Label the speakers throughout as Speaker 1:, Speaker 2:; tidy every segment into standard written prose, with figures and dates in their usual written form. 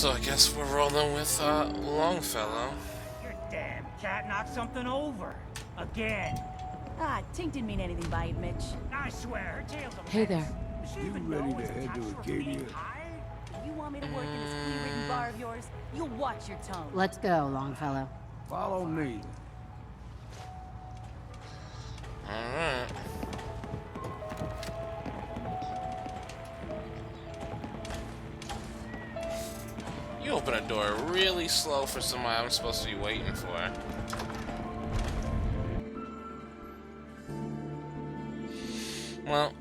Speaker 1: So I guess we're rolling with Longfellow.
Speaker 2: Your damn cat knocked something over. Again.
Speaker 3: Ah, Tink didn't mean anything by it, Mitch.
Speaker 2: I swear, her tail's a
Speaker 4: Hey
Speaker 2: mess.
Speaker 4: there.
Speaker 2: Does she
Speaker 5: You
Speaker 2: even
Speaker 5: ready
Speaker 2: know
Speaker 5: to
Speaker 2: it's
Speaker 5: head
Speaker 2: attached
Speaker 5: to
Speaker 2: her
Speaker 5: Acadia?
Speaker 2: fleeing hide?
Speaker 3: You want me to work in this flea-ridden bar of yours? You'll watch your tongue.
Speaker 4: Let's go, Longfellow.
Speaker 5: Follow me.
Speaker 1: Alright. You open a door really slow for somebody I'm supposed to be waiting for. Well,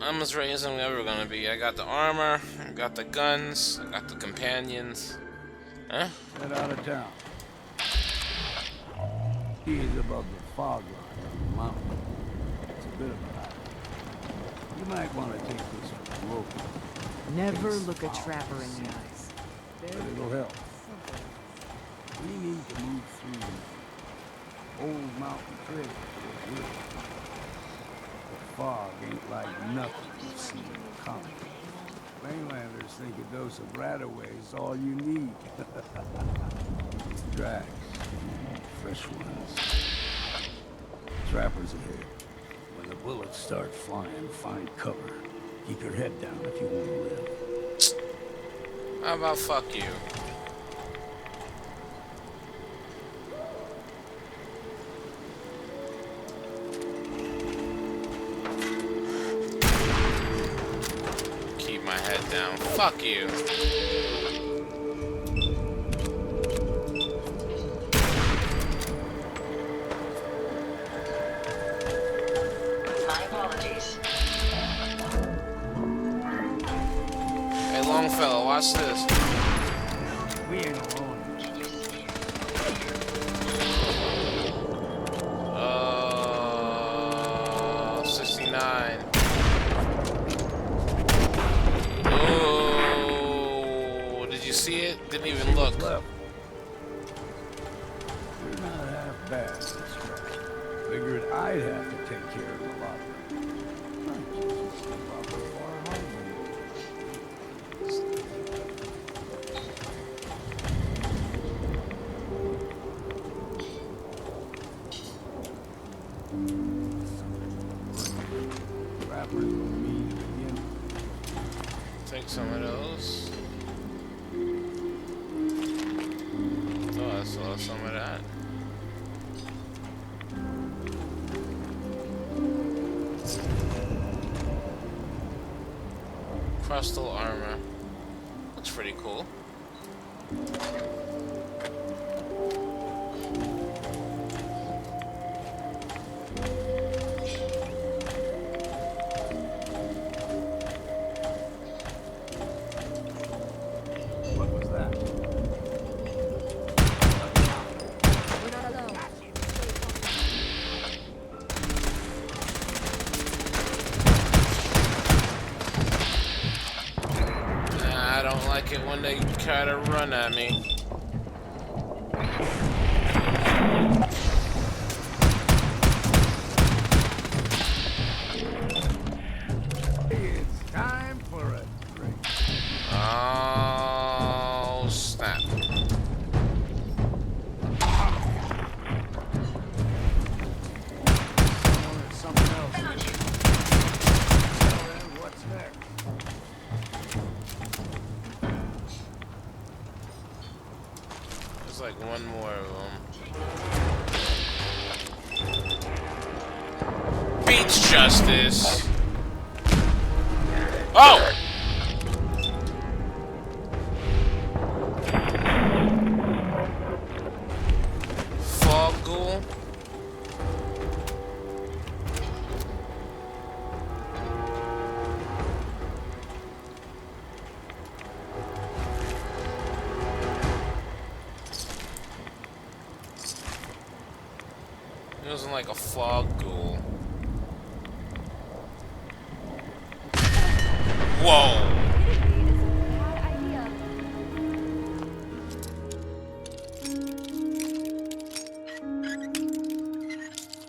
Speaker 1: I'm as ready as I'm ever gonna be. I got the armor, I got the guns, I got the companions. Huh?
Speaker 5: Head out of town. He is above the fog line on the mountain. It's a bit of a hike. You might want to take this from the local.
Speaker 4: Never look a trapper in the eyes.
Speaker 5: But it'll help. We need to move through the old mountain trail for good. The fog ain't like nothing you've seen in the comics. Mainlanders think a dose of Radaway is all you need. Tracks. Fresh ones. Trappers ahead. When the bullets start flying, find cover. Keep your head down if you want to live.
Speaker 1: How about fuck you? Keep my head down. Fuck you.
Speaker 6: My apologies.
Speaker 1: Hey, Longfellow, watch this.
Speaker 2: We ain't alone.
Speaker 1: 69. Oh, did you see it? Didn't even look.
Speaker 5: Left. You're not half bad this stretch. Figured I'd have to take care of a lot of them. I just slip off the far home. Rappers with me to begin with.
Speaker 1: Take some of those. Oh, I saw some of that. Crustal armor. Looks pretty cool.
Speaker 5: What was that?
Speaker 3: We're not alone.
Speaker 1: Nah, I don't like it when they try to run at me.
Speaker 5: It's time for a drink.
Speaker 1: Oh, snap.
Speaker 5: Someone or something else. Well, then, what's next?
Speaker 1: There's like one more of them. Beats justice. Oh! Fog ghoul. It wasn't like a fog ghoul. Whoa!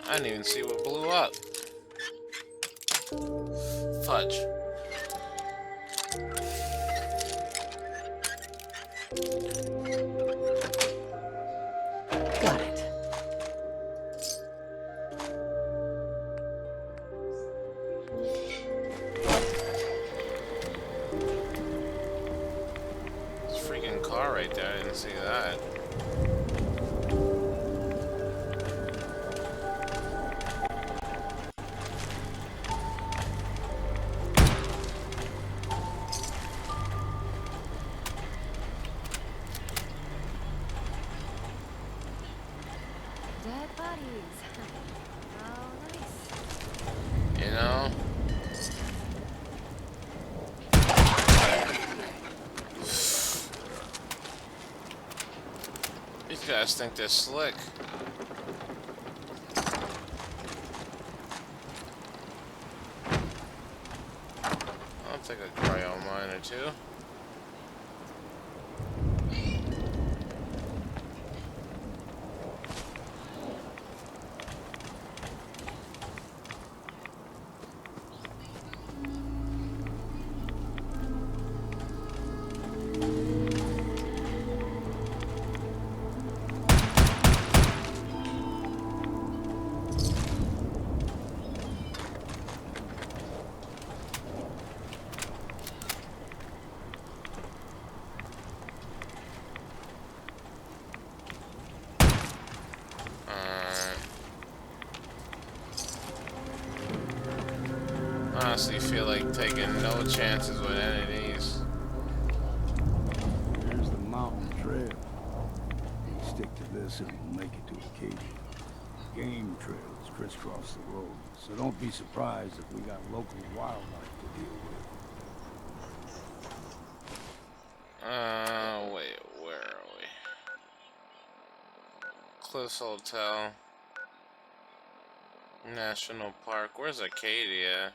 Speaker 1: I didn't even see what blew up. Fudge.
Speaker 4: Got it.
Speaker 1: It's a freaking car right there. I didn't see that.
Speaker 3: Dead bodies. How nice.
Speaker 1: You know? These guys think they're slick. I'll take a cryo mine or two. Honestly feel like taking no chances with any of these.
Speaker 5: There's the mountain trail. You stick to this and we'll make it to Acadia. Game trails crisscross the road, so don't be surprised if we got local wildlife to deal with.
Speaker 1: Wait, where are we? Cliffs Hotel. National Park. Where's Acadia?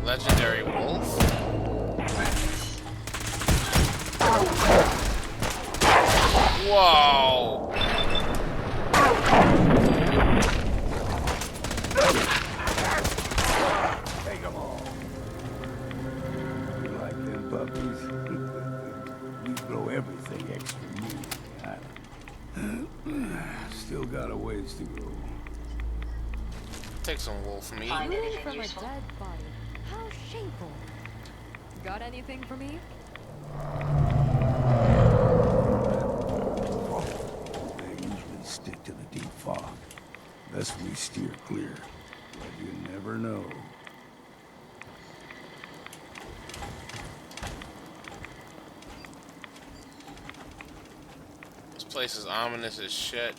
Speaker 1: Legendary wolf? Whoa!
Speaker 5: Take them all. You like them puppies? We grow everything extra meat. Still got a ways to go.
Speaker 1: Take some wolf meat.
Speaker 6: Find
Speaker 3: Rooting
Speaker 6: anything
Speaker 3: from a
Speaker 6: useful?
Speaker 3: dead body. How shameful. Got anything for me?
Speaker 5: They usually stick to the deep fog. Thus we steer clear. But you never know.
Speaker 1: This place is ominous as shit.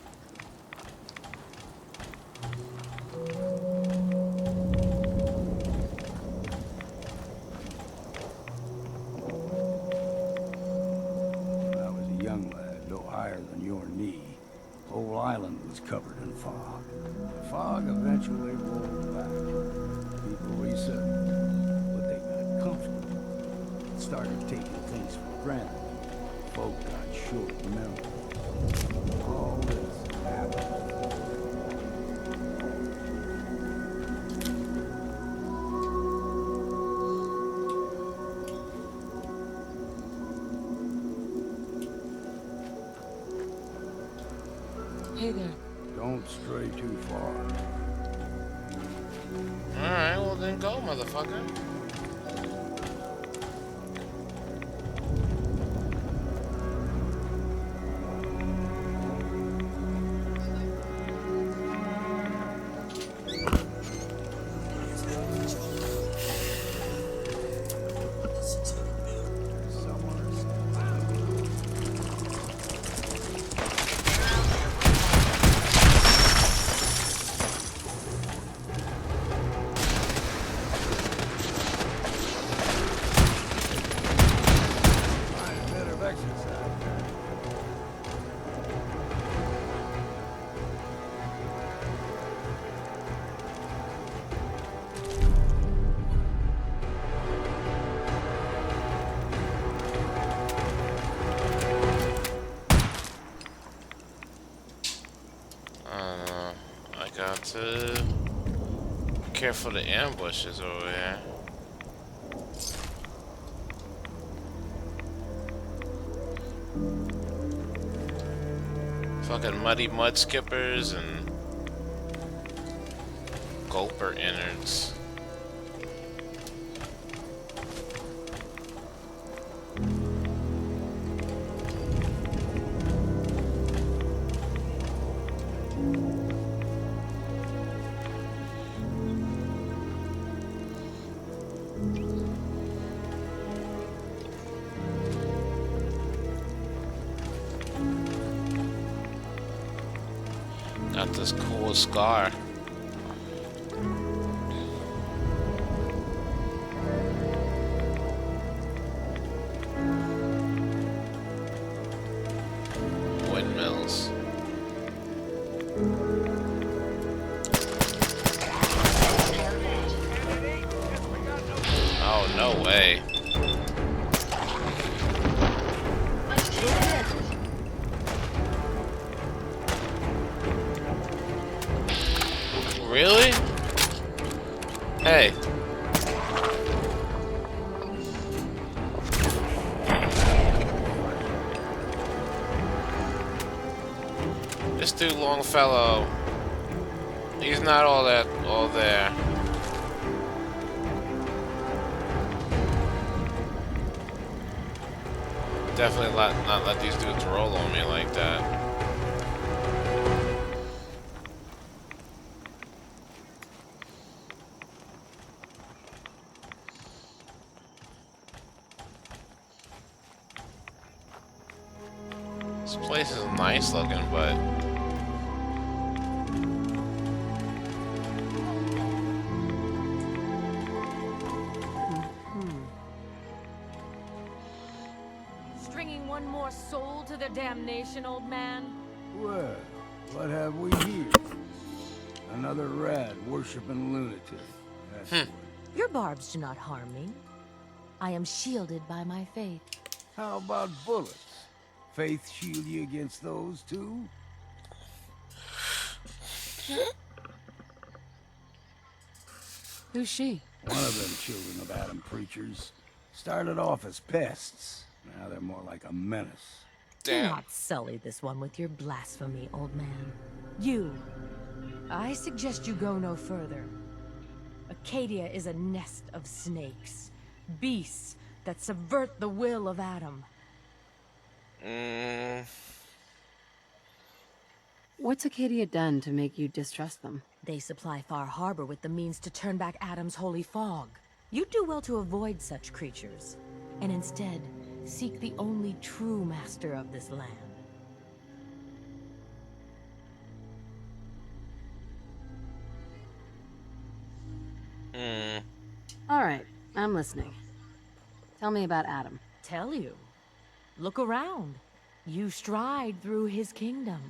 Speaker 5: When I was a young lad, no higher than your knee, whole island was covered in fog. The fog eventually rolled back. People resettled, but they got comfortable. Started taking things for granted. Folk got short memory. All this happened.
Speaker 4: Hey there.
Speaker 5: Don't stray too far.
Speaker 1: Alright, well then go, motherfucker. I got to be careful of the ambushes over here. Fucking muddy mud skippers and gulper innards. Got this cool scar. Windmills. Oh, no way. Really? Hey. This dude Longfellow, he's not all there. Definitely not let these dudes roll on me like that. This place is nice looking, but
Speaker 3: Stringing one more soul to their damnation, old man?
Speaker 5: Well, what have we here? Another rat worshipping lunatic. That's what.
Speaker 3: Your barbs do not harm me. I am shielded by my faith.
Speaker 5: How about bullets? Faith shield you against those too?
Speaker 4: Who's she?
Speaker 5: One of them children of Adam preachers started off as pests. Now they're more like a menace.
Speaker 3: Do
Speaker 1: damn.
Speaker 3: not sully this one with your blasphemy, old man. You. I suggest you go no further. Acadia is a nest of snakes. Beasts that subvert the will of Adam.
Speaker 4: What's Acadia done to make you distrust them?
Speaker 3: They supply Far Harbor with the means to turn back Adam's holy fog. You'd do well to avoid such creatures, and instead seek the only true master of this land.
Speaker 4: All right, I'm listening. Tell me about Adam.
Speaker 3: Tell you. Look around. You stride through his kingdom.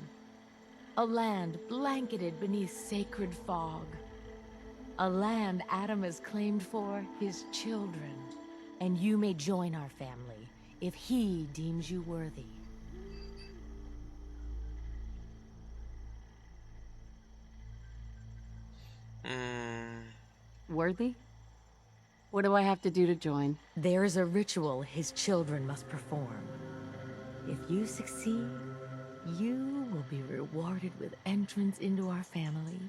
Speaker 3: A land blanketed beneath sacred fog. A land Adam has claimed for his children. And you may join our family if he deems you worthy.
Speaker 4: Worthy? What do I have to do to join?
Speaker 3: There is a ritual his children must perform. If you succeed, you will be rewarded with entrance into our family.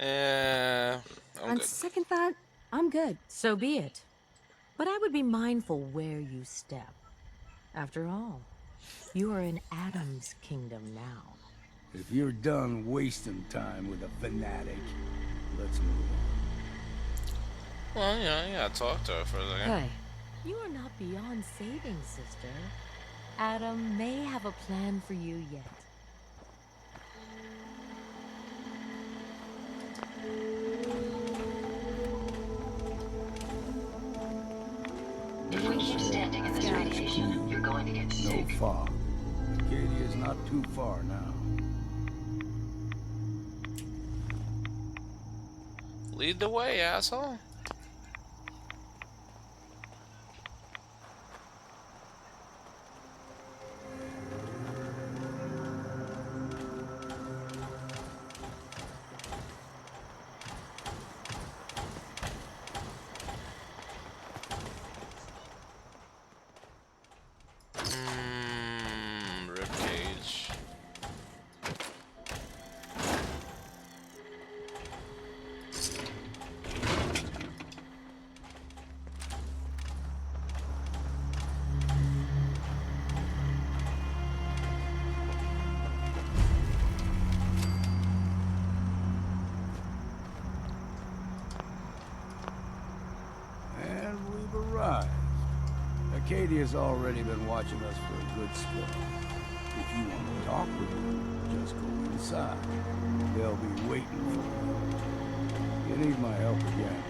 Speaker 1: I'm
Speaker 3: On
Speaker 1: good.
Speaker 3: second thought, I'm good. So be it. But I would be mindful where you step. After all, you are in Adam's kingdom now.
Speaker 5: If you're done wasting time with a fanatic, let's move on.
Speaker 1: Well, you know, you gotta talk to her for a second.
Speaker 3: Hey, you are not beyond saving, sister. Adam may have a plan for you yet.
Speaker 6: If we keep standing in this radiation, you're going its
Speaker 5: No
Speaker 6: sick.
Speaker 5: fog. Acadia's not too far now.
Speaker 1: Lead the way, asshole. Ribcage.
Speaker 5: And we've arrived. Acadia's already been watching us for a good spell. If you want to talk with them, just go inside. They'll be waiting for you. You need my help again,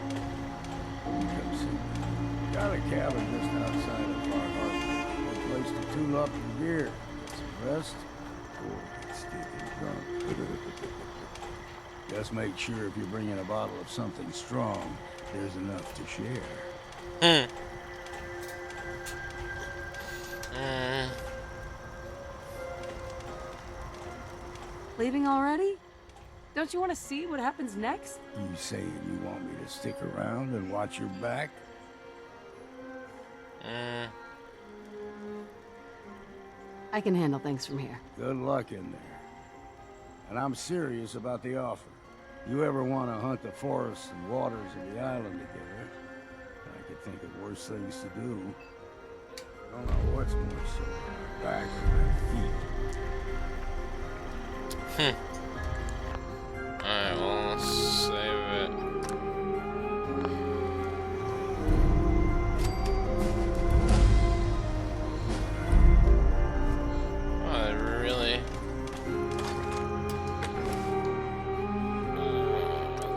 Speaker 5: you come see me. Got a cabin just outside of Far Harbor. A place to tune up your gear, get some rest, or get stinking drunk. Just make sure if you're bringing a bottle of something strong, there's enough to share.
Speaker 4: Leaving already? Don't you want to see what happens next?
Speaker 5: You saying you want me to stick around and watch your back?
Speaker 4: I can handle things from here.
Speaker 5: Good luck in there. And I'm serious about the offer. You ever want to hunt the forests and waters of the island together? I could think of worse things to do. I don't know what's more sore, my back or my feet.
Speaker 1: Alright, well, let's save it. Oh, really?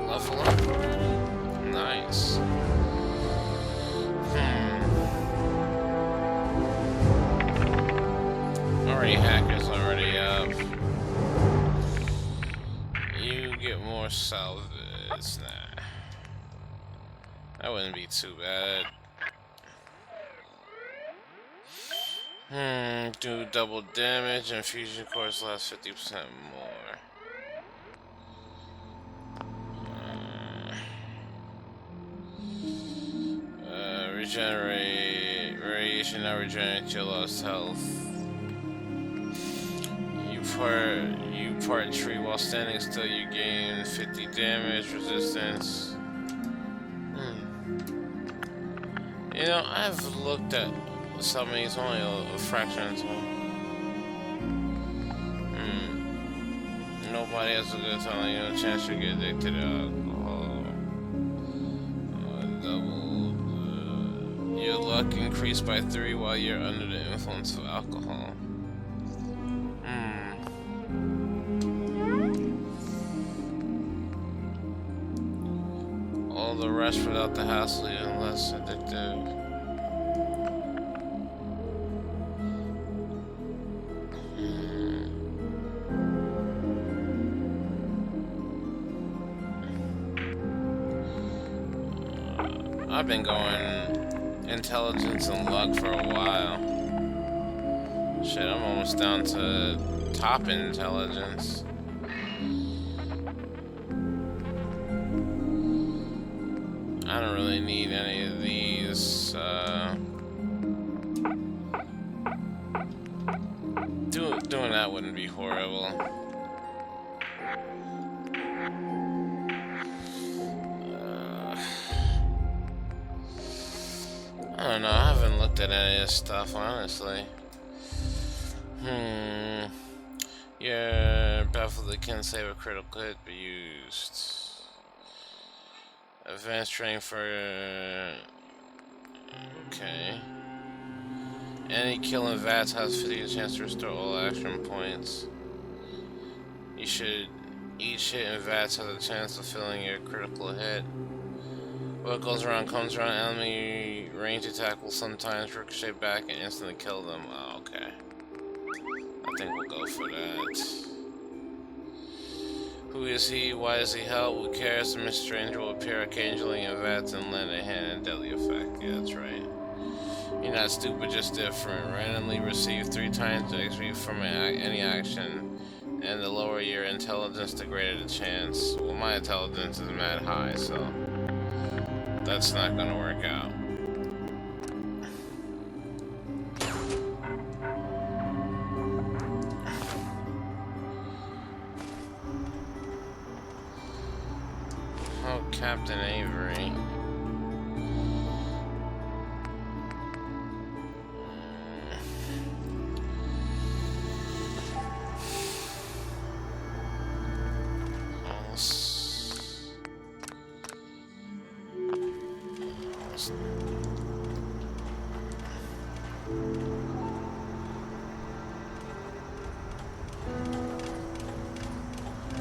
Speaker 1: Level up already? Nice. Already hackers already up. You get more salvage. Nah. That wouldn't be too bad. Do double damage and fusion cores last 50% more. Regenerate. Radiation now regenerates your lost health. You part tree while standing still, you gain 50 damage resistance. You know, I've looked at some of these, only a fraction of them. Nobody has a good time, you know, chance to get addicted to alcohol. Your luck increased by 3 while you're under the influence of alcohol. All the rest without the hassle, even less addictive. I've been going intelligence and luck for a while. Shit, I'm almost down to top intelligence. I don't really need any of these. Doing that wouldn't be horrible. I don't know, I haven't looked at any of this stuff, honestly. Your baffled can save a critical hit be used. Advanced training for... okay. Any kill in VATS has 50% chance to restore all action points. Each hit in VATS has a chance of filling your critical hit. What goes around comes around. Enemy range attack will sometimes ricochet back and instantly kill them. Oh, okay. I think we'll go for that. Who is he? Why does he help? Who cares? The Mr. Stranger will appear occasionally in vats and lend a hand in deadly effect. Yeah, that's right. You're not stupid, just different. Randomly receive 3 times the XP from any action, and the lower your intelligence, the greater the chance. Well, my intelligence is mad high, so that's not gonna work out. Oh, Captain Avery.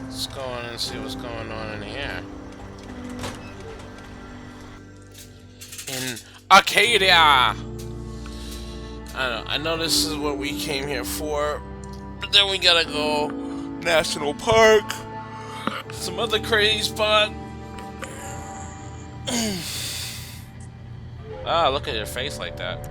Speaker 1: Let's go in and see what's going on in here. In Arcadia! I don't know. I know this is what we came here for, but then we gotta go National Park, some other crazy spot. Ah, look at your face like that.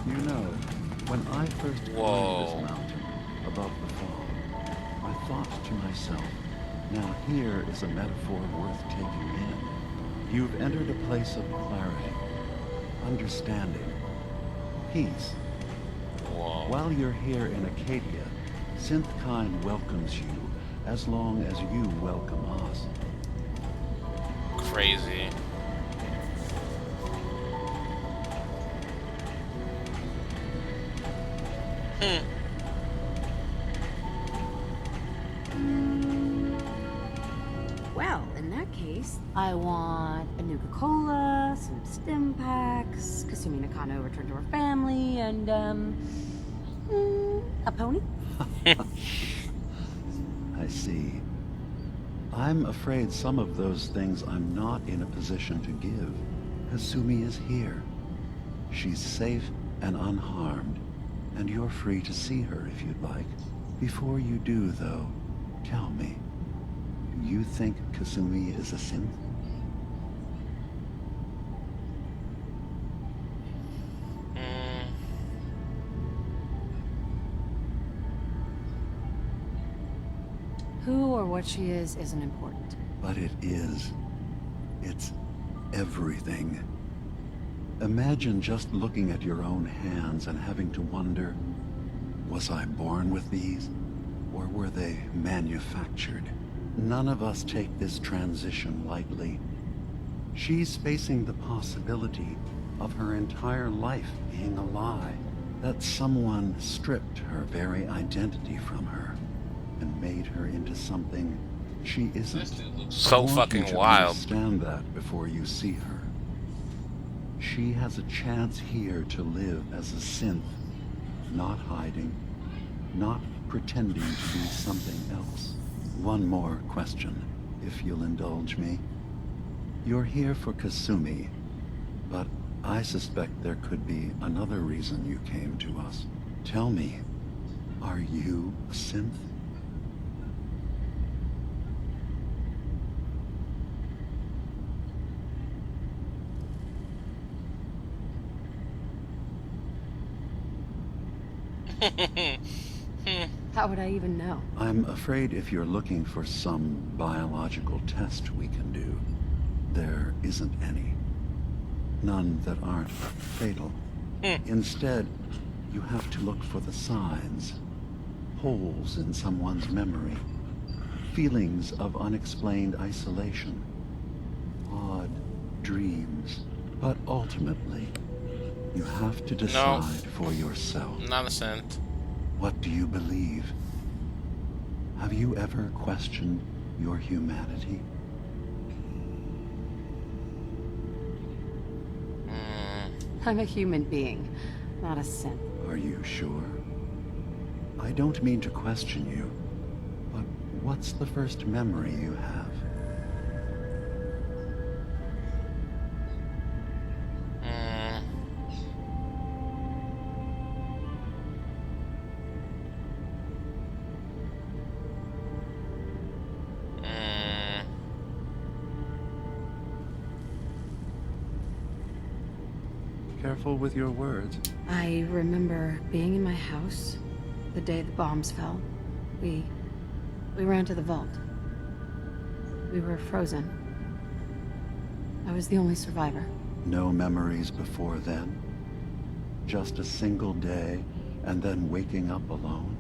Speaker 7: You know, when I first climbed this mountain above the fall, I thought to myself, now here is a metaphor worth taking in. You've entered a place of clarity, understanding, peace.
Speaker 1: Whoa.
Speaker 7: While you're here in Acadia, Synthkind welcomes you as long as you welcome us.
Speaker 1: Crazy.
Speaker 4: Well, in that case, I want a Nuka-Cola, some stim packs, Kasumi Nakano return to her family, and, a pony?
Speaker 7: I see. I'm afraid some of those things I'm not in a position to give. Kasumi is here. She's safe and unharmed, and you're free to see her if you'd like. Before you do, though, tell me, do you think Kasumi is a synth?
Speaker 4: Who or what she is isn't important.
Speaker 7: But it is. It's everything. Imagine just looking at your own hands and having to wonder, was I born with these? Or were they manufactured? None of us take this transition lightly. She's facing the possibility of her entire life being a lie. That someone stripped her very identity from her and made her into something she isn't.
Speaker 1: So fucking wild.
Speaker 7: Understand that before you see her. She has a chance here to live as a synth, not hiding, not pretending to be something else. One more question, if you'll indulge me. You're here for Kasumi, but I suspect there could be another reason you came to us. Tell me, are you a synth?
Speaker 4: How would I even know?
Speaker 7: I'm afraid if you're looking for some biological test we can do, there isn't any. None that aren't fatal. Instead, you have to look for the signs. Holes in someone's memory. Feelings of unexplained isolation. Odd dreams. But ultimately, you have to decide for yourself.
Speaker 1: Not a cent.
Speaker 7: What do you believe? Have you ever questioned your humanity?
Speaker 4: I'm a human being. not a synth.
Speaker 7: Are you sure? I don't mean to question you, but what's the first memory you have? Careful with your words.
Speaker 4: I remember being in my house the day the bombs fell. We ran to the vault. We were frozen. I was the only survivor.
Speaker 7: No memories before then? Just a single day, and then waking up alone?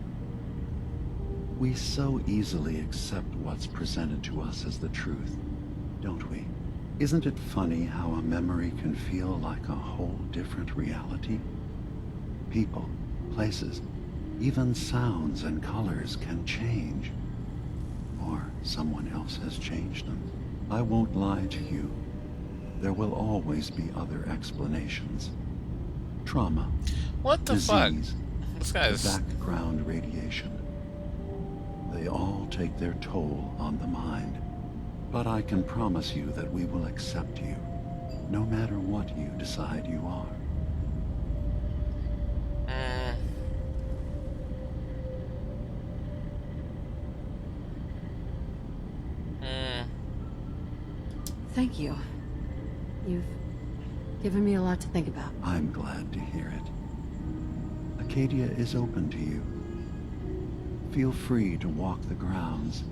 Speaker 7: We so easily accept what's presented to us as the truth, don't we? Isn't it funny how a memory can feel like a whole different reality? People, places, even sounds and colors can change. Or someone else has changed them. I won't lie to you. There will always be other explanations. Trauma,
Speaker 1: What the fuck?
Speaker 7: disease,
Speaker 1: This guy's...
Speaker 7: background radiation. They all take their toll on the mind. But I can promise you that we will accept you, no matter what you decide you are.
Speaker 4: Thank you. You've given me a lot to think about.
Speaker 7: I'm glad to hear it. Acadia is open to you. Feel free to walk the grounds.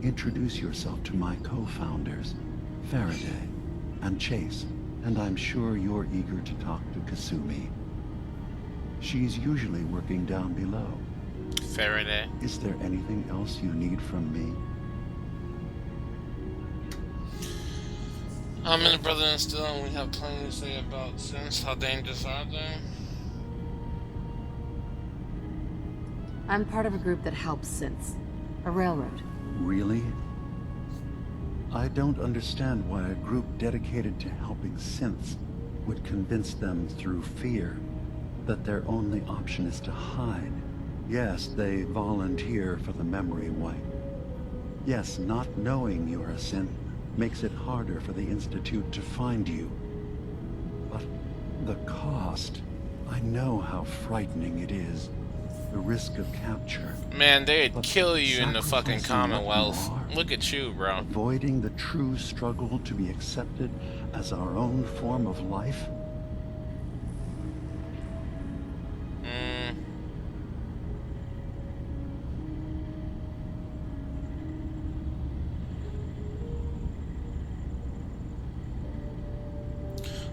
Speaker 7: Introduce yourself to my co-founders, Faraday and Chase, and I'm sure you're eager to talk to Kasumi. She's usually working down below.
Speaker 1: Faraday.
Speaker 7: Is there anything else you need from me?
Speaker 1: I'm in a brother and still, and we have plenty to say about synths. How dangerous are they?
Speaker 4: I'm part of a group that helps synths. A railroad.
Speaker 7: Really? I don't understand why a group dedicated to helping synths would convince them through fear that their only option is to hide. Yes, they volunteer for the memory wipe. Yes, not knowing you're a synth makes it harder for the Institute to find you. But the cost, I know how frightening it is. The risk of capture.
Speaker 1: Man, they'd
Speaker 7: But
Speaker 1: kill you in the fucking
Speaker 7: sacrificing
Speaker 1: Commonwealth.
Speaker 7: what you are,
Speaker 1: Look at you, bro.
Speaker 7: avoiding the true struggle to be accepted as our own form of life.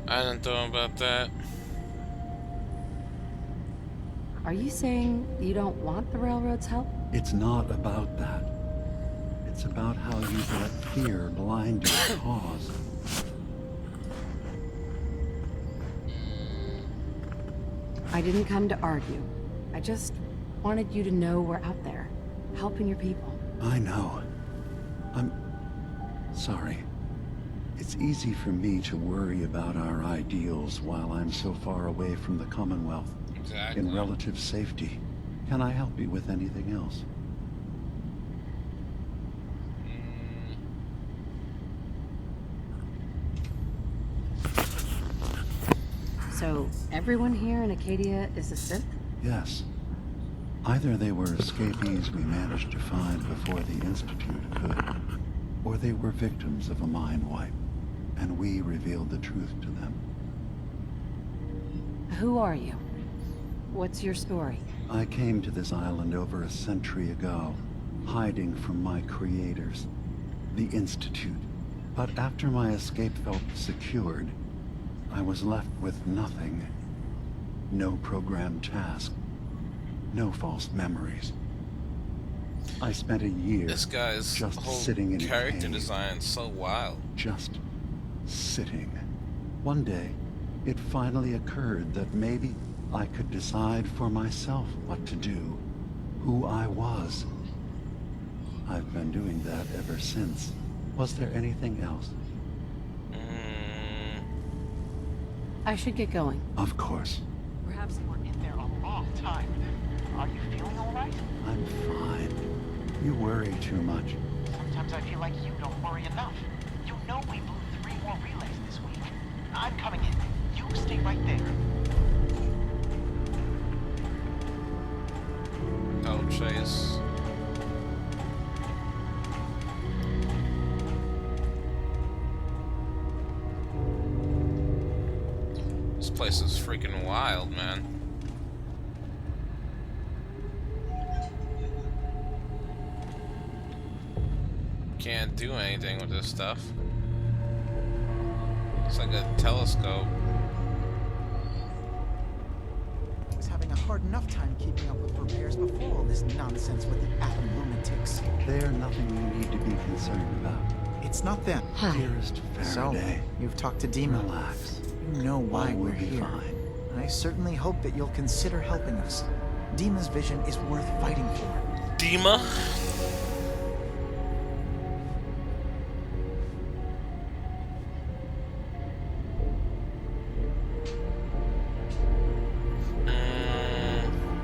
Speaker 1: I didn't thought about that.
Speaker 4: Are you saying you don't want the railroad's help?
Speaker 7: It's not about that. It's about how you've let fear blind your cause.
Speaker 4: I didn't come to argue. I just wanted you to know we're out there, helping your people.
Speaker 7: I know. I'm sorry. It's easy for me to worry about our ideals while I'm so far away from the Commonwealth.
Speaker 1: Exactly.
Speaker 7: In relative safety. Can I help you with anything else?
Speaker 4: So, everyone here in Acadia is a synth?
Speaker 7: Yes. Either they were escapees we managed to find before the Institute could, or they were victims of a mind wipe, and we revealed the truth to them.
Speaker 4: Who are you? What's your story?
Speaker 7: I came to this island over a century ago, hiding from my creators, the Institute. But after my escape felt secured, I was left with nothing. No programmed task. No false memories. I spent a year
Speaker 1: This guy's
Speaker 7: just
Speaker 1: whole
Speaker 7: sitting in a
Speaker 1: character
Speaker 7: cave.
Speaker 1: design so wild.
Speaker 7: Just sitting. One day, it finally occurred that maybe I could decide for myself what to do, who I was. I've been doing that ever since. Was there anything else?
Speaker 4: I should get going.
Speaker 7: Of course.
Speaker 4: We're
Speaker 8: have someone in there a long time. Are you feeling alright?
Speaker 7: I'm fine. You worry too much.
Speaker 8: Sometimes I feel like you don't worry enough. You know we blew 3 more relays this week. I'm coming in. You stay right there.
Speaker 1: Oh, Chase. This place is freaking wild, man. Can't do anything with this stuff. It's like a telescope.
Speaker 9: I was having a hard enough time keeping up with repairs before all this nonsense with the atom lunatics.
Speaker 7: They're nothing you need to be concerned about.
Speaker 9: It's not them.
Speaker 4: Hi.
Speaker 7: Dearest
Speaker 9: So,
Speaker 7: Faraday,
Speaker 9: you've talked to Dima.
Speaker 7: relax.
Speaker 9: You know why
Speaker 7: All
Speaker 9: we're
Speaker 7: will be
Speaker 9: here.
Speaker 7: fine.
Speaker 9: I certainly hope that you'll consider helping us. Dima's vision is worth fighting for.
Speaker 1: Dima?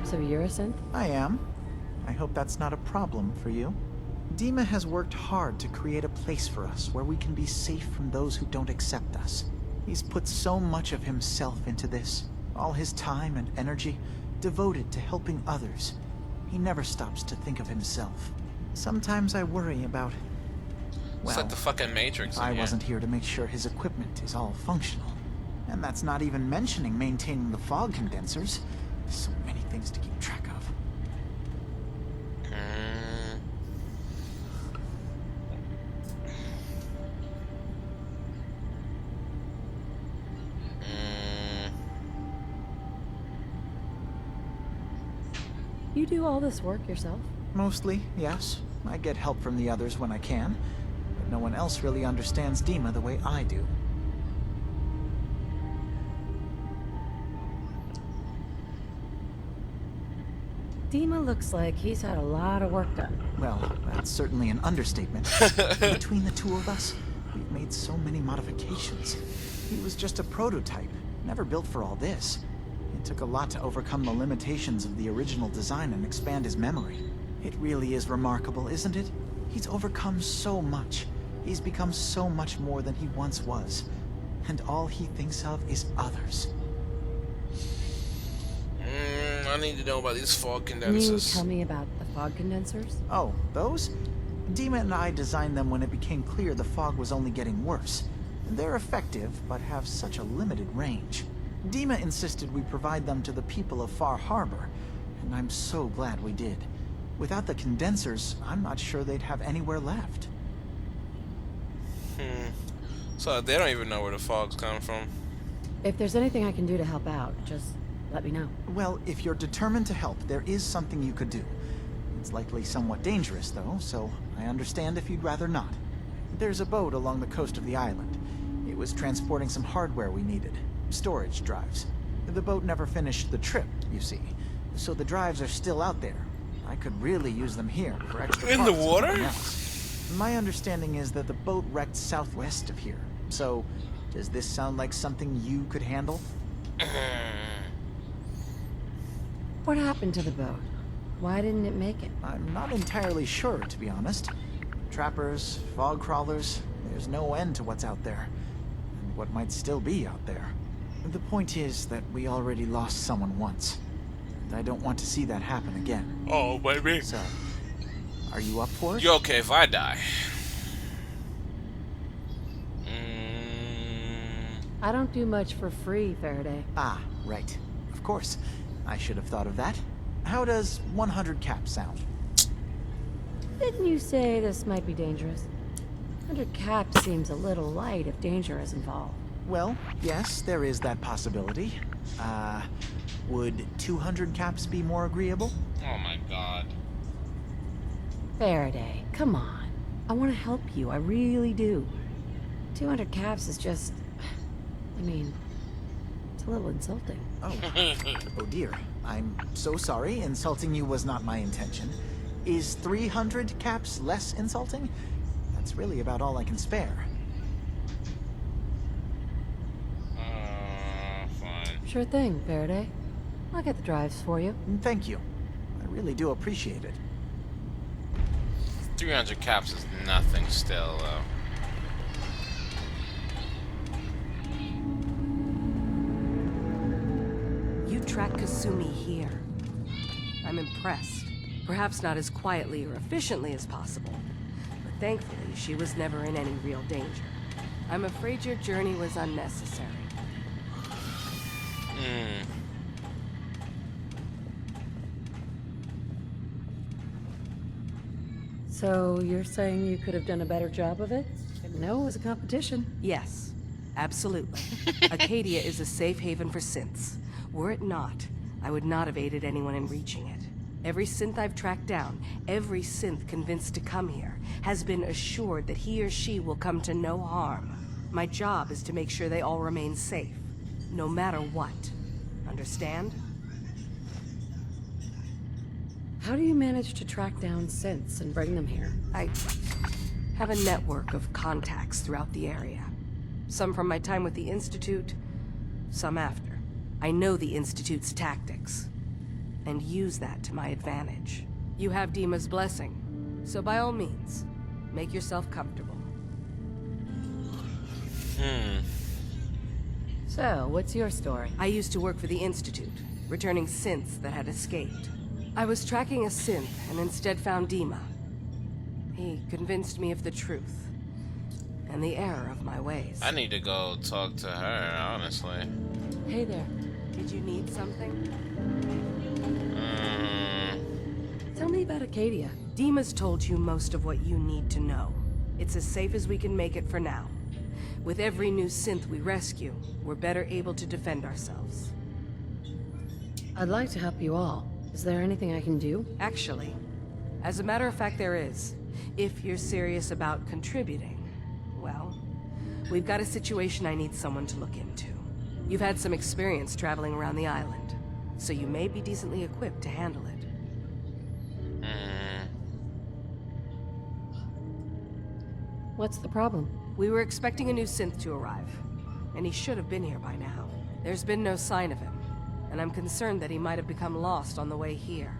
Speaker 4: So you're a synth?
Speaker 9: I am. I hope that's not a problem for you. Dima has worked hard to create a place for us where we can be safe from those who don't accept us. He's put so much of himself into this, all his time and energy devoted to helping others. He never stops to think of himself. Sometimes I worry about,
Speaker 1: It's
Speaker 9: well,
Speaker 1: like the fucking Matrix.
Speaker 9: if I
Speaker 1: in here.
Speaker 9: wasn't here to make sure his equipment is all functional. And that's not even mentioning maintaining the fog condensers. So many things to keep track of.
Speaker 4: You do all this work yourself?
Speaker 9: Mostly, yes. I get help from the others when I can, but no one else really understands Dima the way I do.
Speaker 4: Dima looks like he's had a lot of work done.
Speaker 9: Well, that's certainly an understatement. Between the two of us, we've made so many modifications. He was just a prototype, never built for all this. It took a lot to overcome the limitations of the original design and expand his memory. It really is remarkable, isn't it? He's overcome so much. He's become so much more than he once was. And all he thinks of is others.
Speaker 1: I need to know about these fog
Speaker 4: Can you
Speaker 1: condensers.
Speaker 4: tell me about the fog condensers?
Speaker 9: Oh, those? Dima and I designed them when it became clear the fog was only getting worse. They're effective, but have such a limited range. Dima insisted we provide them to the people of Far Harbor, and I'm so glad we did. Without the condensers, I'm not sure they'd have anywhere left.
Speaker 1: So they don't even know where the fog's coming from.
Speaker 4: If there's anything I can do to help out, just let me know.
Speaker 9: Well, if you're determined to help, there is something you could do. It's likely somewhat dangerous, though, so I understand if you'd rather not. There's a boat along the coast of the island. It was transporting some hardware we needed. Storage drives. The boat never finished the trip, you see. So the drives are still out there. I could really use them here for extra
Speaker 1: In
Speaker 9: parts
Speaker 1: the
Speaker 9: and
Speaker 1: water?
Speaker 9: everything else. My understanding is that the boat wrecked southwest of here. So, does this sound like something you could handle?
Speaker 4: What happened to the boat? Why didn't it make it?
Speaker 9: I'm not entirely sure, to be honest. Trappers, fog crawlers, there's no end to what's out there. And what might still be out there. The point is that we already lost someone once. And I don't want to see that happen again.
Speaker 1: Oh, baby.
Speaker 9: So, are you up for it?
Speaker 1: You okay if I die?
Speaker 4: I don't do much for free, Faraday.
Speaker 9: Ah, right. Of course. I should have thought of that. How does 100 caps sound?
Speaker 4: Didn't you say this might be dangerous? 100 caps seems a little light if danger is involved.
Speaker 9: Well, yes, there is that possibility. Would 200 caps be more agreeable?
Speaker 1: Oh my god.
Speaker 4: Faraday, come on. I want to help you, I really do. 200 caps is just... I mean, it's a little insulting.
Speaker 9: Oh. Oh dear. I'm so sorry. Insulting you was not my intention. Is 300 caps less insulting? That's really about all I can spare.
Speaker 1: Fine.
Speaker 4: Sure thing, Faraday. I'll get the drives for you.
Speaker 9: Thank you. I really do appreciate it.
Speaker 1: 300 caps is nothing still, though.
Speaker 10: You tracked Kasumi here. I'm impressed. Perhaps not as quietly or efficiently as possible, but thankfully she was never in any real danger. I'm afraid your journey was unnecessary.
Speaker 4: So you're saying you could have done a better job of it? Didn't know it was a competition.
Speaker 10: Yes, absolutely. Acadia is a safe haven for synths. Were it not, I would not have aided anyone in reaching it. Every synth I've tracked down, every synth convinced to come here, has been assured that he or she will come to no harm. My job is to make sure they all remain safe, no matter what. Understand?
Speaker 4: How do you manage to track down synths and bring them here?
Speaker 10: I have a network of contacts throughout the area. Some from my time with the Institute, some after. I know the Institute's tactics, and use that to my advantage. You have Dima's blessing, so by all means, make yourself comfortable.
Speaker 4: So, what's your story?
Speaker 10: I used to work for the Institute, returning synths that had escaped. I was tracking a synth and instead found Dima. He convinced me of the truth and the error of my ways.
Speaker 1: I need to go talk to her, honestly.
Speaker 4: Hey there.
Speaker 10: Did you need something?
Speaker 4: Tell me about Acadia.
Speaker 10: Dima's told you most of what you need to know. It's as safe as we can make it for now. With every new synth we rescue, we're better able to defend ourselves.
Speaker 4: I'd like to help you all. Is there anything I can do?
Speaker 10: Actually, as a matter of fact, there is. If you're serious about contributing, well, we've got a situation I need someone to look into. You've had some experience traveling around the island, so you may be decently equipped to handle it.
Speaker 4: What's the problem?
Speaker 10: We were expecting a new synth to arrive, and he should have been here by now. There's been no sign of him, and I'm concerned that he might have become lost on the way here.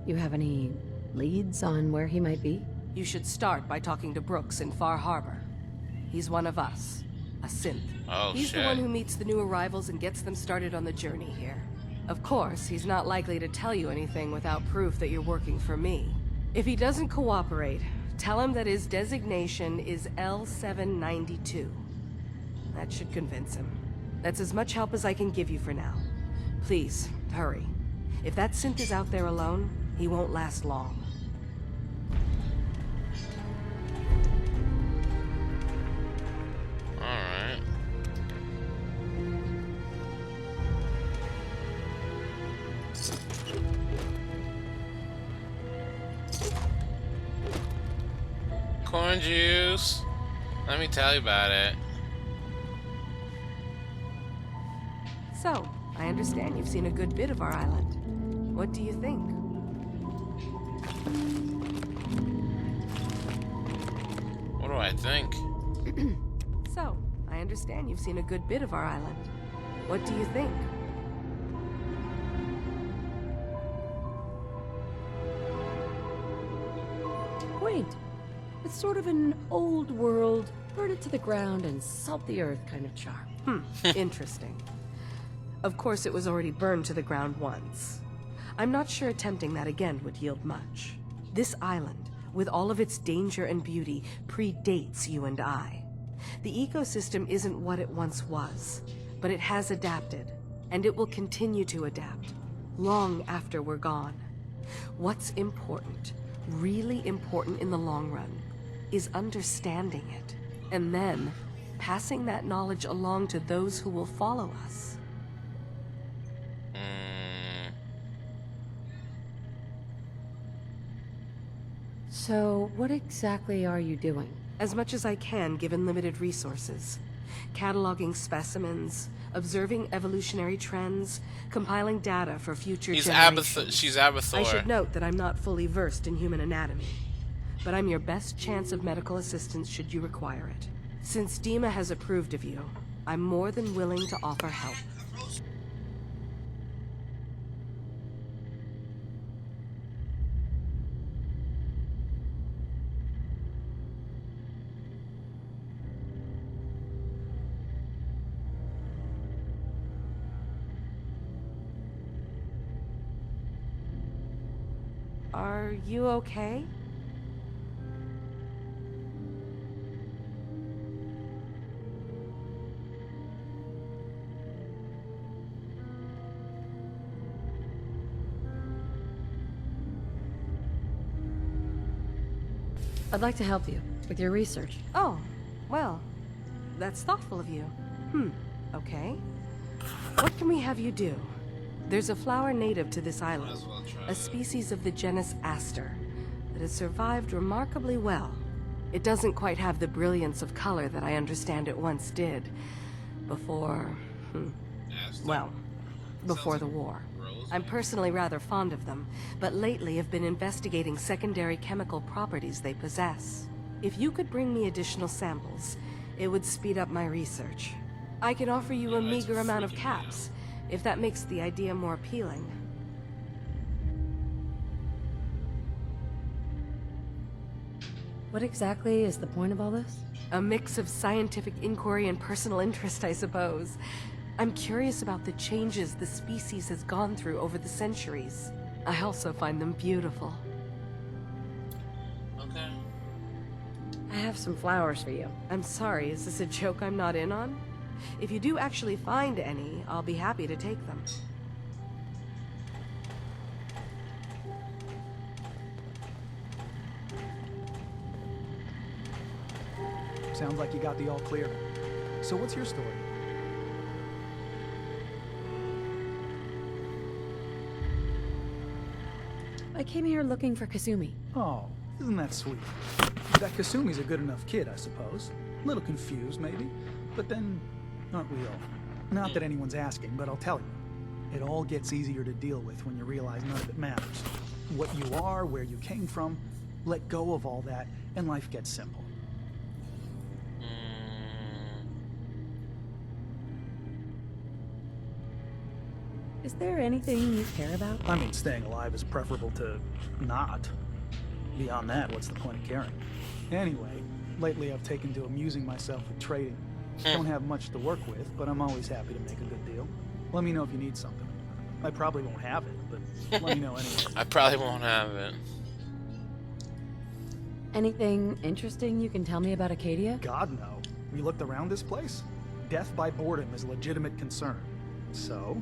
Speaker 4: You have any leads on where he might be?
Speaker 10: You should start by talking to Brooks in Far Harbor. He's one of us, a synth.
Speaker 1: Oh,
Speaker 10: He's
Speaker 1: shit.
Speaker 10: the one who meets the new arrivals and gets them started on the journey here. Of course, he's not likely to tell you anything without proof that you're working for me. If he doesn't cooperate, tell him that his designation is L792. That should convince him. That's as much help as I can give you for now. Please, hurry. If that synth is out there alone, he won't last long.
Speaker 1: Alright. Corn juice. Let me tell you about it.
Speaker 10: So, I understand you've seen a good bit of our island. What do you think?
Speaker 1: What do I think?
Speaker 10: So, I understand you've seen a good bit of our island. What do you think?
Speaker 4: Quaint. It's sort of an old world, burn it to the ground and salt the earth kind of charm.
Speaker 10: Interesting. Of course, it was already burned to the ground once. I'm not sure attempting that again would yield much. This island, with all of its danger and beauty, predates you and I. The ecosystem isn't what it once was, but it has adapted, and it will continue to adapt, long after we're gone. What's important, really important in the long run, is understanding it, and then passing that knowledge along to those who will follow us.
Speaker 4: So, what exactly are you doing?
Speaker 10: As much as I can, given limited resources. Cataloging specimens, observing evolutionary trends, compiling data for future generations.
Speaker 1: She's Abathor.
Speaker 10: I should note that I'm not fully versed in human anatomy, but I'm your best chance of medical assistance should you require it. Since Dima has approved of you, I'm more than willing to offer help. Are you okay?
Speaker 4: I'd like to help you with your research.
Speaker 10: Oh, well, that's thoughtful of you. Okay. What can we have you do? There's a flower native to this island, a species of the genus Aster, that has survived remarkably well. It doesn't quite have the brilliance of color that I understand it once did. Before, well, before the war. I'm personally rather fond of them, but lately have been investigating secondary chemical properties they possess. If you could bring me additional samples, it would speed up my research. I can offer you a meager amount of caps, if that makes the idea more appealing.
Speaker 4: What exactly is the point of all this?
Speaker 10: A mix of scientific inquiry and personal interest, I suppose. I'm curious about the changes the species has gone through over the centuries. I also find them beautiful.
Speaker 1: Okay.
Speaker 4: I have some flowers for you.
Speaker 10: I'm sorry, is this a joke I'm not in on? If you do actually find any, I'll be happy to take them.
Speaker 11: Sounds like you got the all clear. So what's your story?
Speaker 4: I came here looking for Kasumi.
Speaker 11: Oh, isn't that sweet? That Kasumi's a good enough kid, I suppose. A little confused, maybe. But then, aren't we all? Not that anyone's asking, but I'll tell you. It all gets easier to deal with when you realize none of it matters. What you are, where you came from, let go of all that, and life gets simple.
Speaker 4: Is there anything you care about?
Speaker 11: I mean, staying alive is preferable to not. Beyond that, what's the point of caring? Anyway, lately I've taken to amusing myself with trading. Don't have much to work with, but I'm always happy to make a good deal. Let me know if you need something. I probably won't have it, but let me know anyway.
Speaker 1: I probably won't have it.
Speaker 4: Anything interesting you can tell me about Acadia?
Speaker 11: God, no. We looked around this place? Death by boredom is a legitimate concern. So,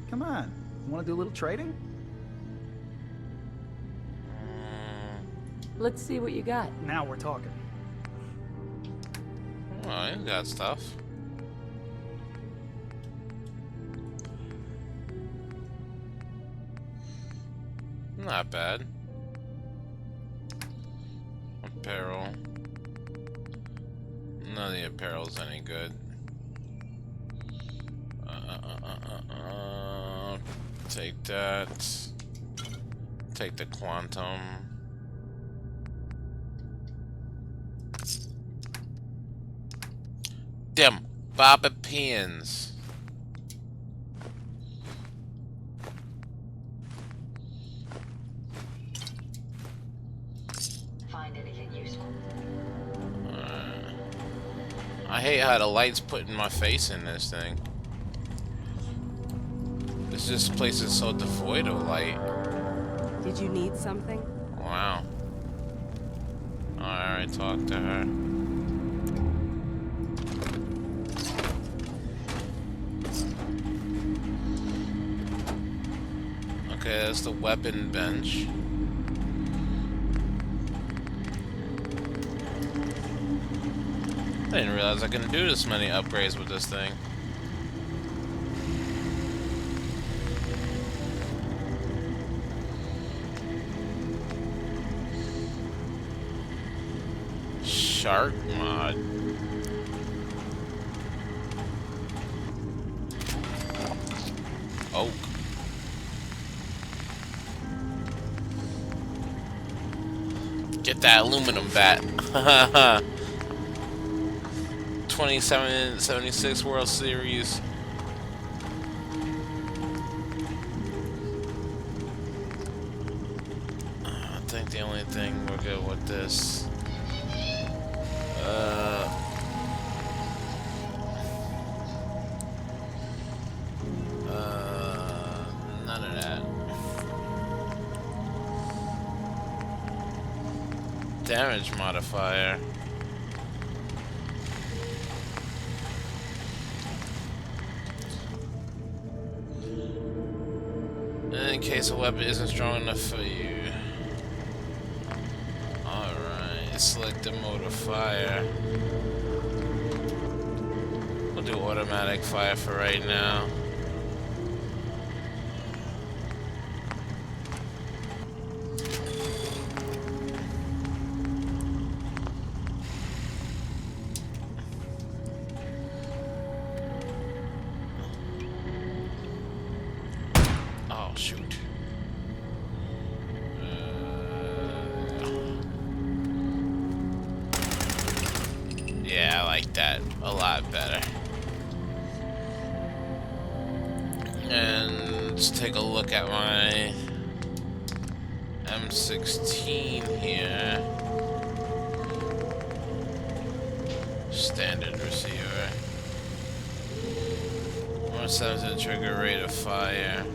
Speaker 11: come on. Want to do a little trading?
Speaker 4: Let's see what you got.
Speaker 11: Now we're talking.
Speaker 1: Oh, you got stuff. Not bad. Apparel. None of the apparel's any good. Take that. Take the quantum. Them bobby pins.
Speaker 6: Find anything useful?
Speaker 1: I hate how the light's putting my face in this thing. This place is so devoid of light.
Speaker 10: Did you need something?
Speaker 1: Wow. Alright, talk to her. Okay, that's the weapon bench. I didn't realize I can do this many upgrades with this thing. Shark mod. Oak. Get that aluminum bat. 2776 World Series. only thing we're good with this. None of that. Damage modifier. In case a weapon isn't strong enough for you. Alright, select the mode of fire. We'll do automatic fire for right now. Oh, shoot. Yeah, I like that a lot better. And let's take a look at my M16 here. Standard receiver. 170 trigger rate of fire.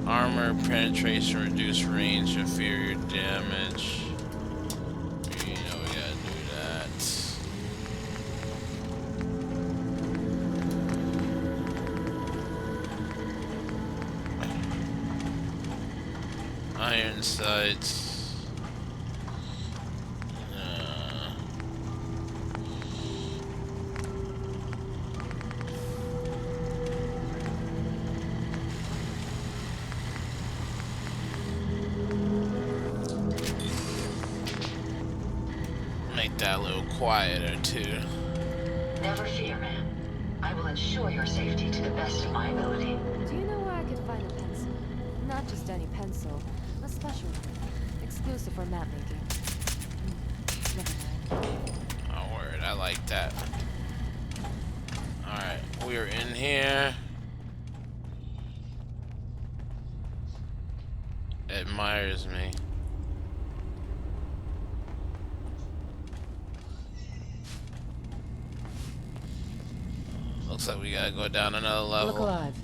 Speaker 1: Armor penetration, reduced range, inferior damage. You know we gotta do that. Iron sights. Make that a little quieter too.
Speaker 6: Never fear, man. I will ensure your safety to the best of my ability.
Speaker 3: Do you know where I could find a pencil? Not just any pencil, a special one. Exclusive for map making. Never mind.
Speaker 1: Oh, word, I like that. Alright, we're in here. Admires me. Looks like we gotta go down another level.
Speaker 3: Look alive.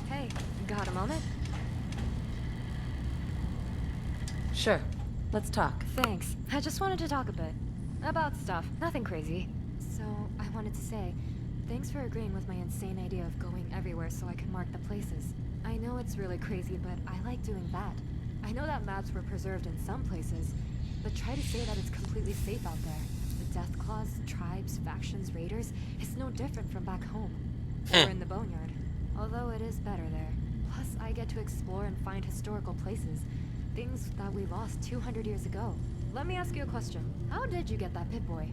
Speaker 3: Hey, got a moment? Sure. Let's talk. Thanks. I just wanted to talk a bit. About stuff. Nothing crazy. So, I wanted to say, thanks for agreeing with my insane idea of going everywhere so I could mark the places. I know it's really crazy, but I like doing that. I know that maps were preserved in some places, but try to say that it's completely safe out there. The Death Claws, tribes, factions, raiders, it's no different from back home. Or in the Boneyard. Although it is better there. Plus, I get to explore and find historical places. Things that we lost 200 years ago. Let me ask you a question. How did you get that Pip-Boy?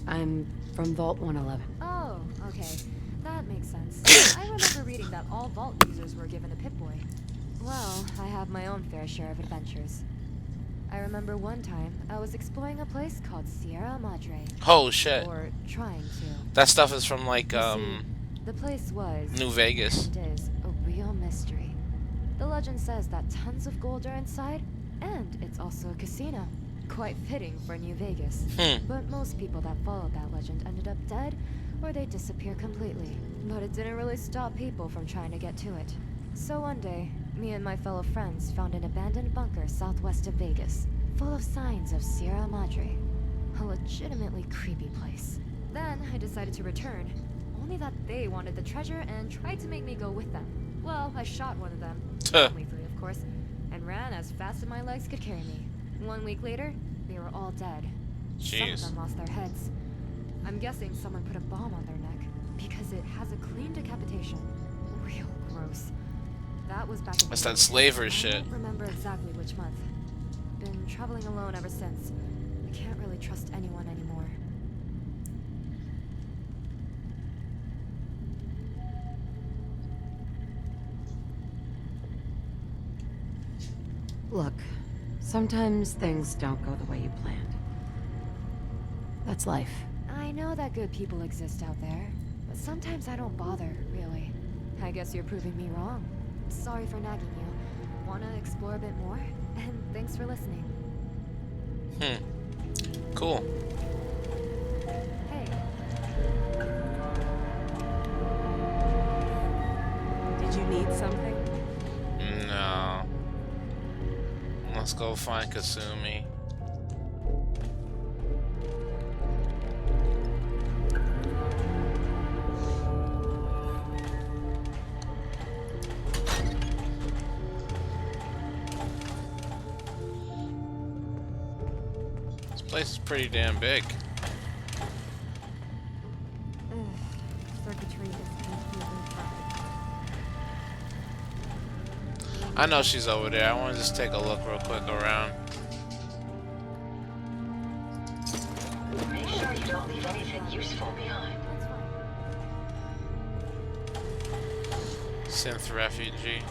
Speaker 4: I'm from Vault 111.
Speaker 3: Oh, okay. That makes sense. I remember reading that all Vault users were given a Pip-Boy. Well, I have my own fair share of adventures. I remember one time I was exploring a place called Sierra Madre.
Speaker 1: Oh shit.
Speaker 3: Or trying to.
Speaker 1: That stuff is from like
Speaker 3: The place was
Speaker 1: New Vegas.
Speaker 3: and is a real mystery. The legend says that tons of gold are inside, and it's also a casino. Quite fitting for New Vegas. But most people that followed that legend ended up dead, or they disappear completely. But it didn't really stop people from trying to get to it. So one day, me and my fellow friends found an abandoned bunker southwest of Vegas, full of signs of Sierra Madre. A legitimately creepy place. Then I decided to return, only that they wanted the treasure and tried to make me go with them. Well, I shot one of them, only 3 of course, and ran as fast as my legs could carry me. 1 week later, they were all dead.
Speaker 1: Jeez.
Speaker 3: Some of them lost their heads. I'm guessing someone put a bomb on their neck, because it has a clean decapitation. Real gross. That was back in
Speaker 1: That's
Speaker 3: the
Speaker 1: that
Speaker 3: 80s.
Speaker 1: slaver
Speaker 3: I
Speaker 1: shit.
Speaker 3: don't remember exactly which month. Been traveling alone ever since. I can't really trust anyone anymore.
Speaker 4: Look, sometimes things don't go the way you planned. That's life.
Speaker 3: I I know that good people exist out there, but sometimes I don't bother, really. I guess you're proving me wrong. Sorry for nagging you. Wanna explore a bit more? And thanks for listening.
Speaker 1: Cool.
Speaker 3: Hey.
Speaker 10: Did you need something?
Speaker 1: No. Let's go find Kasumi. This place is pretty damn big.
Speaker 3: Circuitry is completely fried.
Speaker 1: I know she's over there. I want to just take a look real quick around.
Speaker 6: Make sure you don't leave anything useful behind.
Speaker 1: Synth refugee.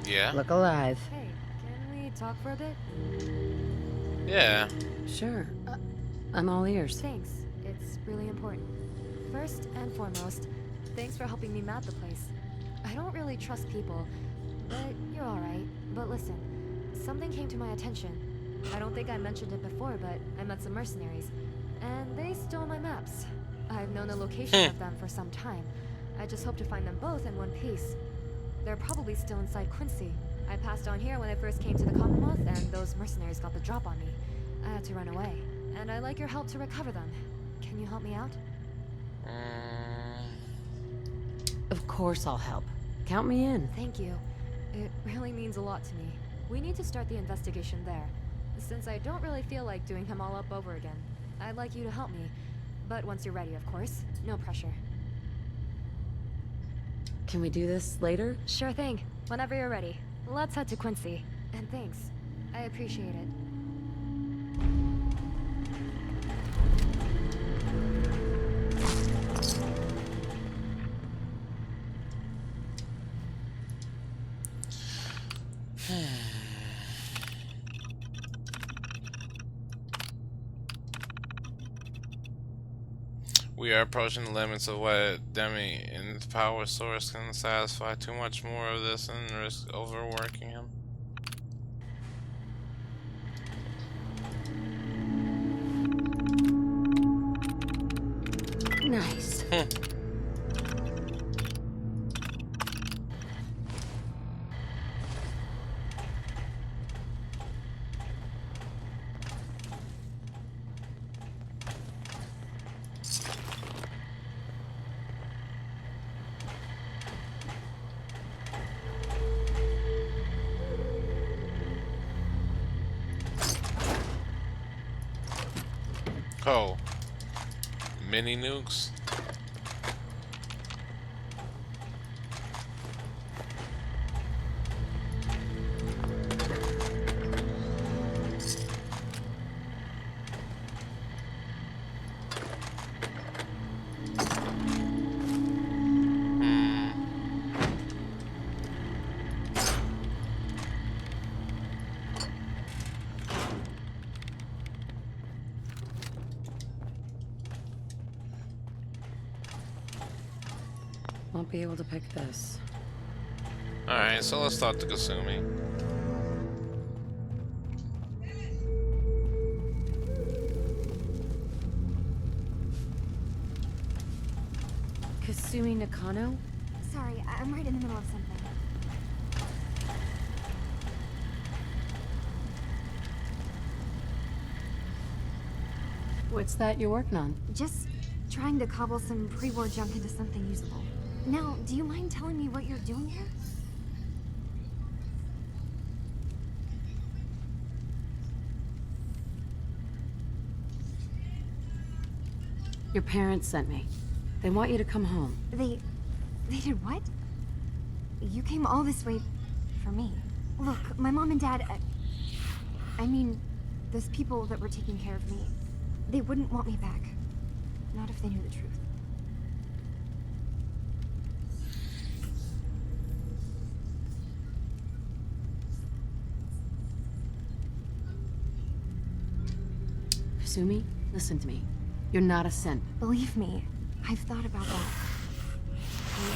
Speaker 1: Yeah?
Speaker 12: Look alive.
Speaker 3: Hey, can we talk for a bit?
Speaker 1: Yeah.
Speaker 4: Sure. I'm all ears.
Speaker 3: Thanks. It's really important. First and foremost, thanks for helping me map the place. I don't really trust people, but you're alright. But listen, something came to my attention. I don't think I mentioned it before, but I met some mercenaries, and they stole my maps. I've known the location of them for some time. I just hope to find them both in one piece. They're probably still inside Quincy. I passed on here when I first came to the Commonwealth, and those mercenaries got the drop on me. I had to run away, and I'd like your help to recover them. Can you help me out?
Speaker 4: Of course I'll help. Count me in.
Speaker 3: Thank you. It really means a lot to me. We need to start the investigation there. Since I don't really feel like doing them all up over again, I'd like you to help me. But once you're ready, of course. No pressure.
Speaker 4: Can we do this later?
Speaker 3: Sure thing. Whenever you're ready. Let's head to Quincy. And thanks. I appreciate it.
Speaker 1: We are approaching the limits of what Demi and the power source can satisfy. Too much more of this and risk overworking him.
Speaker 4: Nice.
Speaker 1: Oh. Mini nukes?
Speaker 4: Won't be able to pick this.
Speaker 1: Alright, so let's talk to Kasumi.
Speaker 4: Kasumi Nakano?
Speaker 3: Sorry, I'm right in the middle of something.
Speaker 4: What's that you're working on?
Speaker 3: Just trying to cobble some pre-war junk into something usable. Now, do you mind telling me what you're doing here?
Speaker 4: Your parents sent me. They want you to come home.
Speaker 3: They did what?
Speaker 12: you came all this way for me. Look, my mom and dad... I mean, those people that were taking care of me, they wouldn't want me back. Not if they knew the truth.
Speaker 4: Kasumi, listen to me. You're not a simp.
Speaker 12: Believe me, I've thought about that.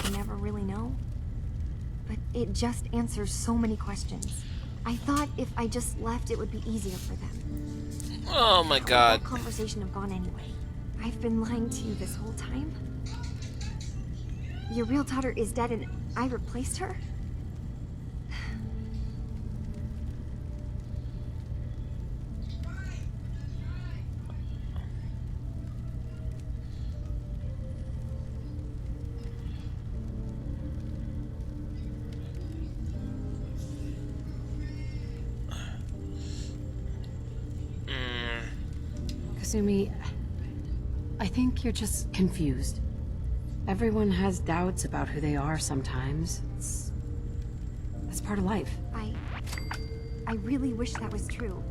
Speaker 12: I never really know. But it just answers so many questions. I thought if I just left, it would be easier for them.
Speaker 1: Oh my god.
Speaker 12: That conversation have gone anyway. I've been lying to you this whole time. Your real daughter is dead and I replaced her?
Speaker 4: Kasumi, I think you're just confused. Everyone has doubts about who they are sometimes. That's part of life.
Speaker 12: I really wish that was true.